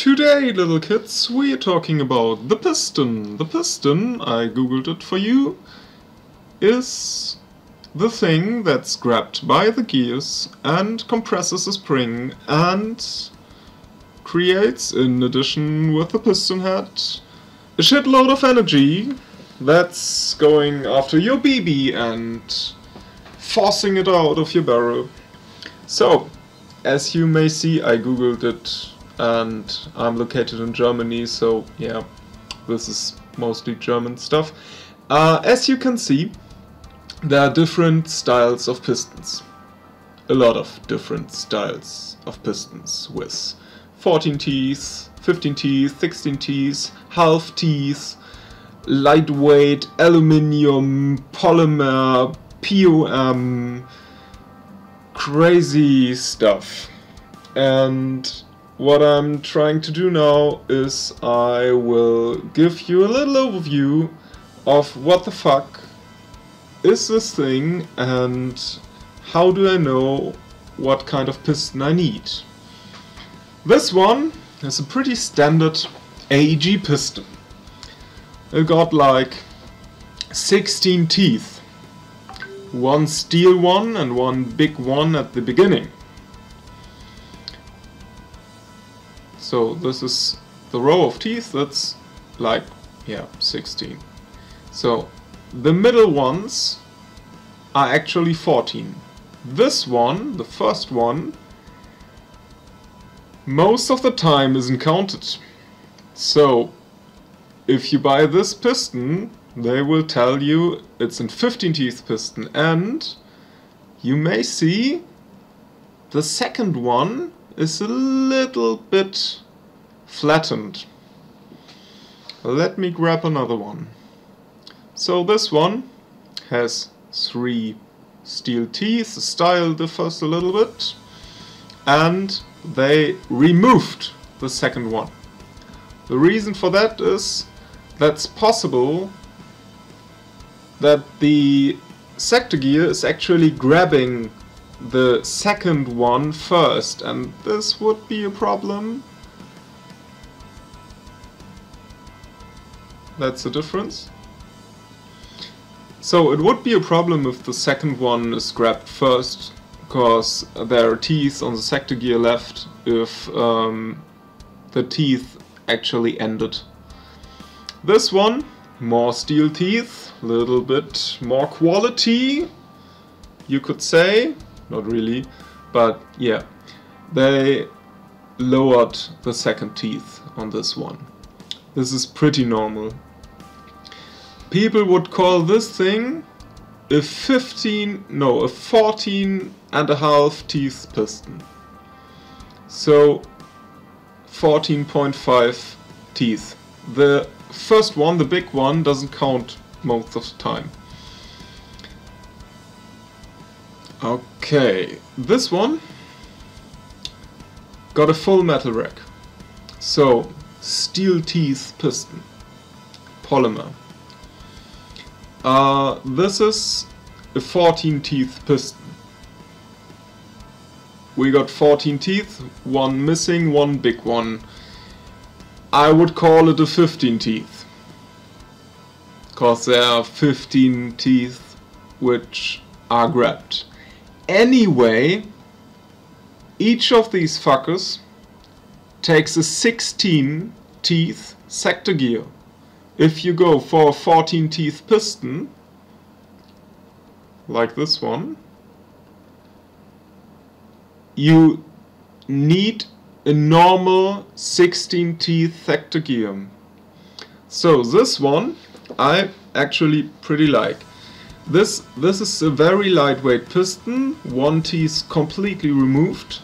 Today, little kids, we're talking about the piston. The piston, I googled it for you, is the thing that's grabbed by the gears and compresses a spring and creates, in addition with the piston head, a shitload of energy that's going after your BB and forcing it out of your barrel. So, as you may see, I googled it and I'm located in Germany, so yeah, this is mostly German stuff. As you can see, there are different styles of pistons. A lot of different styles of pistons with 14 teeth, 15 teeth, 16 teeth, half teeth, lightweight, aluminium, polymer, POM, crazy stuff. And what I'm trying to do now is I will give you a little overview of what the fuck is this thing and how do I know what kind of piston I need. This one is a pretty standard AEG piston. It got like 16 teeth. One steel one and one big one at the beginning. So this is the row of teeth, that's like, yeah, 16. So the middle ones are actually 14. This one, the first one, most of the time isn't counted. So if you buy this piston, they will tell you it's a 15 teeth piston, and you may see the second one is a little bit flattened. Let me grab another one. So this one has 3 steel teeth, the style differs a little bit, and they removed the second one. The reason for that is that's possible that the sector gear is actually grabbing the second one first, and this would be a problem. That's the difference. So it would be a problem if the second one is grabbed first, because there are teeth on the sector gear left if the teeth actually ended. This one, more steel teeth, a little bit more quality, you could say. Not really, but yeah, they lowered the second teeth on this one. This is pretty normal. People would call this thing a 14 and a half teeth piston. So 14.5 teeth. The first one, the big one, doesn't count most of the time. Okay, this one got a full metal rack. So, steel teeth piston, polymer. This is a 14 teeth piston. We got 14 teeth, one missing, one big one. I would call it a 15 teeth, because there are 15 teeth which are grabbed. Anyway, each of these fuckers takes a 16 teeth sector gear. If you go for a 14 teeth piston, like this one, you need a normal 16 teeth sector gear. So this one I actually pretty like. This is a very lightweight piston, one teeth completely removed.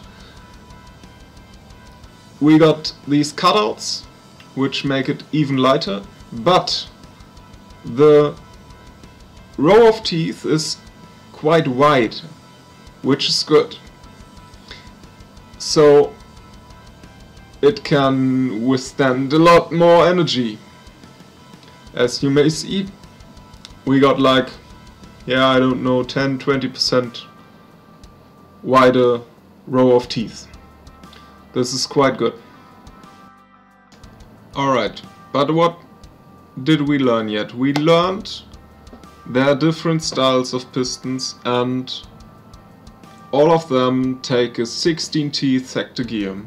We got these cutouts which make it even lighter, but the row of teeth is quite wide, which is good. So it can withstand a lot more energy. As you may see, we got like, yeah, I don't know, 10-20% wider row of teeth. This is quite good. Alright, but what did we learn yet? We learned there are different styles of pistons and all of them take a 16 teeth sector gear.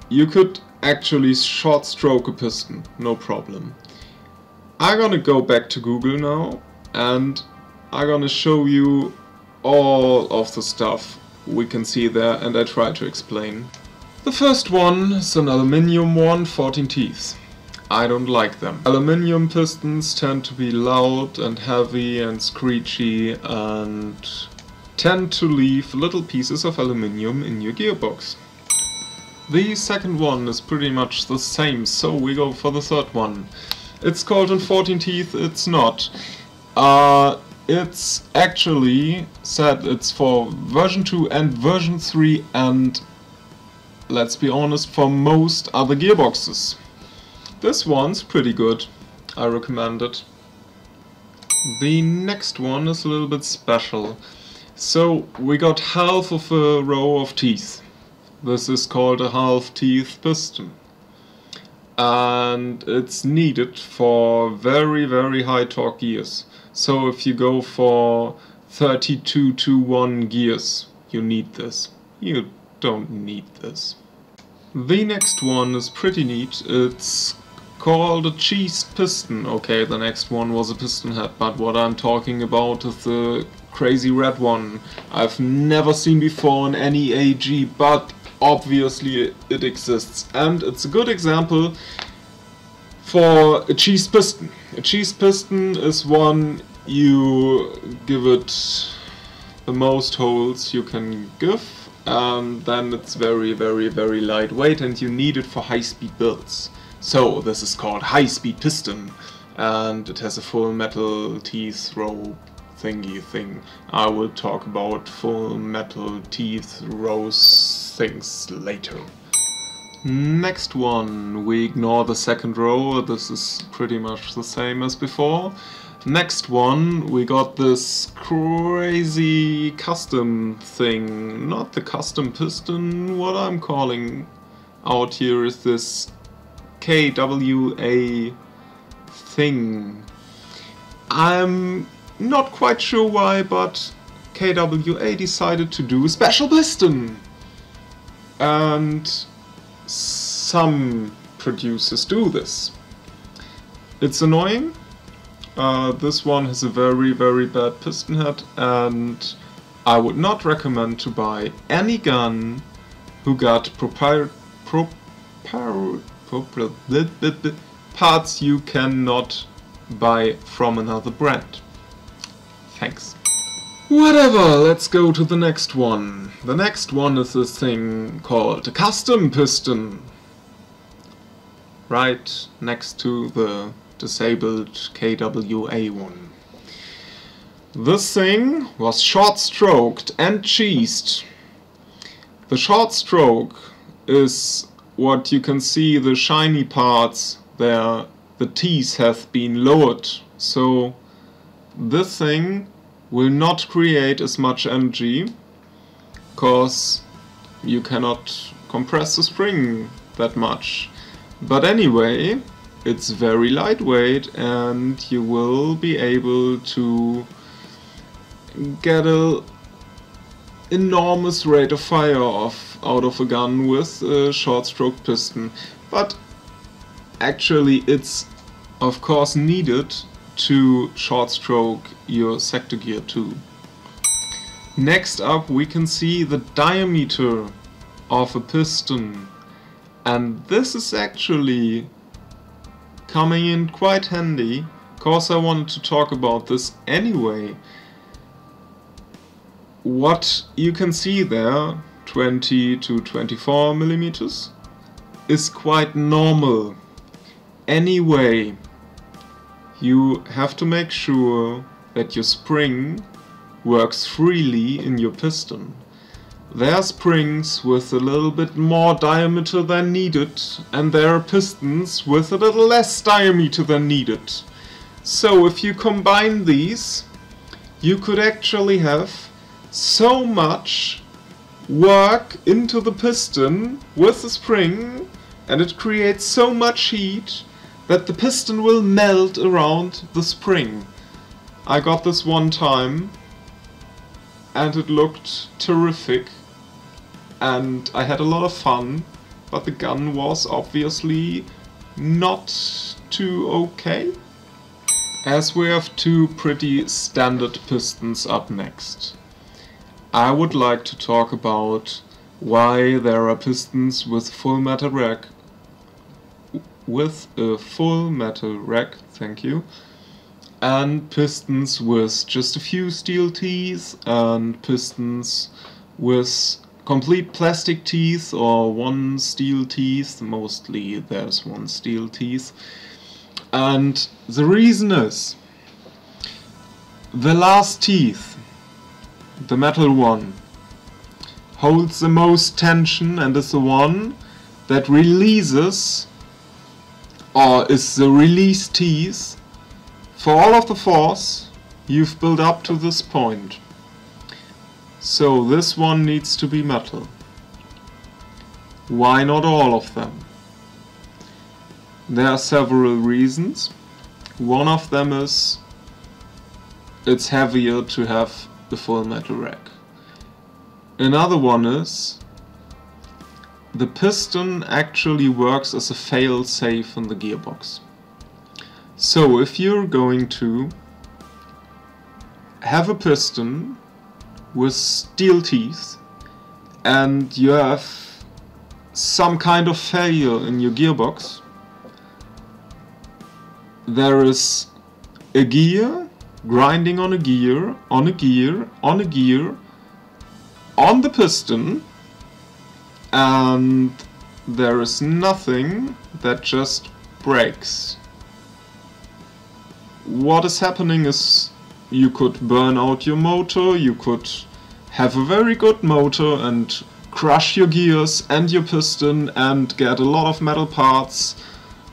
You could actually short stroke a piston, no problem. I'm gonna go back to Google now and I'm gonna show you all of the stuff we can see there and I try to explain. The first one is an aluminium one, 14 teeth. I don't like them. Aluminium pistons tend to be loud and heavy and screechy and tend to leave little pieces of aluminium in your gearbox. The second one is pretty much the same, so we go for the third one. It's called Unfortune teeth, it's not. It's actually said it's for version 2 and version 3 and, let's be honest, for most other gearboxes. This one's pretty good, I recommend it. The next one is a little bit special. So we got half of a row of teeth. This is called a half teeth piston. And it's needed for very, very high torque gears. So if you go for 32 to 1 gears, you need this. You don't need this. The next one is pretty neat. It's called a cheese piston. Okay, the next one was a piston head, but what I'm talking about is the crazy red one. I've never seen before in any AEG, but obviously it exists. And it's a good example for a cheese piston. A cheese piston is one you give it the most holes you can give, and then it's very, very, very lightweight and you need it for high-speed builds. So this is called high-speed piston and it has a full metal teeth row thingy thing. I will talk about full metal teeth rows things later. Next one, we ignore the second row, this is pretty much the same as before. Next one, we got this crazy custom thing, not the custom piston, what I'm calling out here is this KWA thing. I'm not quite sure why, but KWA decided to do a special piston. And some producers do this. It's annoying. This one has a very, very bad piston head, and I would not recommend to buy any gun who got parts you cannot buy from another brand. Thanks. Whatever, let's go to the next one. The next one is this thing called a custom piston. Right next to the disabled KWA one. This thing was short stroked and cheesed. The short stroke is what you can see, the shiny parts there, the teeth have been lowered. So this thing will not create as much energy because you cannot compress the spring that much. But anyway, it's very lightweight and you will be able to get an enormous rate of fire out of a gun with a short stroke piston. But actually it's of course needed to short stroke your sector gear too. Next up we can see the diameter of a piston, and this is actually coming in quite handy, cause I wanted to talk about this anyway. What you can see there, 20 to 24 millimeters, is quite normal. Anyway, you have to make sure that your spring works freely in your piston. There are springs with a little bit more diameter than needed, and there are pistons with a little less diameter than needed. So if you combine these, you could actually have so much work into the piston with the spring and it creates so much heat that the piston will melt around the spring. I got this one time and it looked terrific and I had a lot of fun, but the gun was obviously not too okay. As we have two pretty standard pistons up next, I would like to talk about why there are pistons with full metal rack, thank you, and pistons with just a few steel teeth, and pistons with complete plastic teeth or one steel teeth. Mostly there's one steel teeth. And the reason is, the last teeth, the metal one, holds the most tension and is the one that releases, or is the release teeth for all of the force you've built up to this point. So this one needs to be metal. Why not all of them? There are several reasons. One of them is it's heavier to have the full metal rack. Another one is the piston actually works as a fail-safe in the gearbox. So if you're going to have a piston with steel teeth and you have some kind of failure in your gearbox, there is a gear grinding on a gear, on a gear, on a gear, on the piston, and there is nothing that just breaks. What is happening is you could burn out your motor, you could have a very good motor and crush your gears and your piston and get a lot of metal parts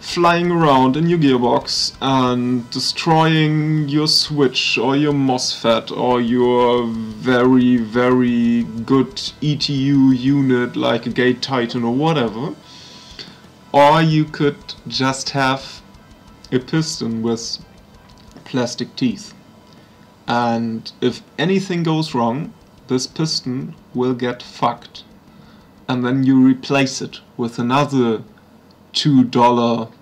flying around in your gearbox and destroying your switch or your MOSFET or your very, very good ETU unit like a Gate Titan or whatever. Or you could just have a piston with plastic teeth. And if anything goes wrong, this piston will get fucked. And then you replace it with another $2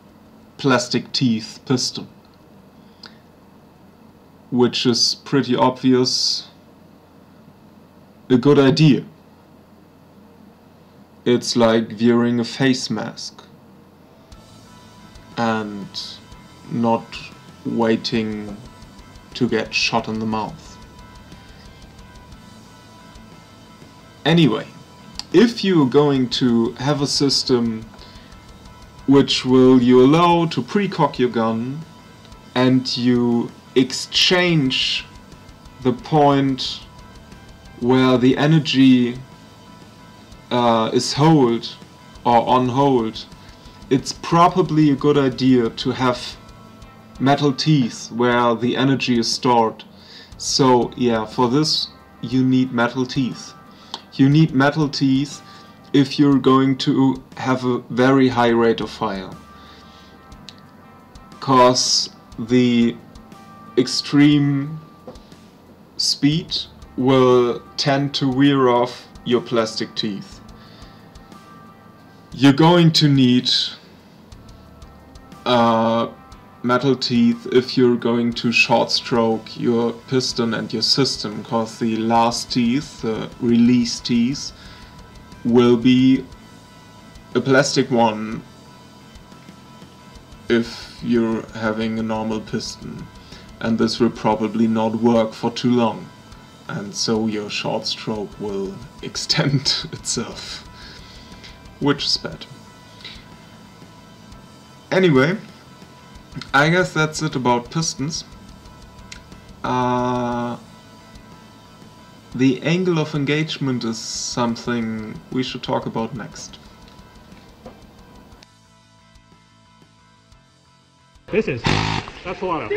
plastic teeth piston, which is pretty obvious a good idea. It's like wearing a face mask and not waiting to get shot in the mouth. Anyway, if you're going to have a system which will you allow to pre-cock your gun and you exchange the point where the energy is hold or on hold, it's probably a good idea to have metal teeth where the energy is stored. So yeah, for this you need metal teeth. You need metal teeth if you're going to have a very high rate of fire, cause the extreme speed will tend to wear off your plastic teeth. You're going to need metal teeth if you're going to short stroke your piston and your system, cause the last teeth, the release teeth, will be a plastic one if you're having a normal piston, and this will probably not work for too long, and so your short stroke will extend itself, which is bad. Anyway, I guess that's it about pistons. The angle of engagement is something we should talk about next. That's a lot of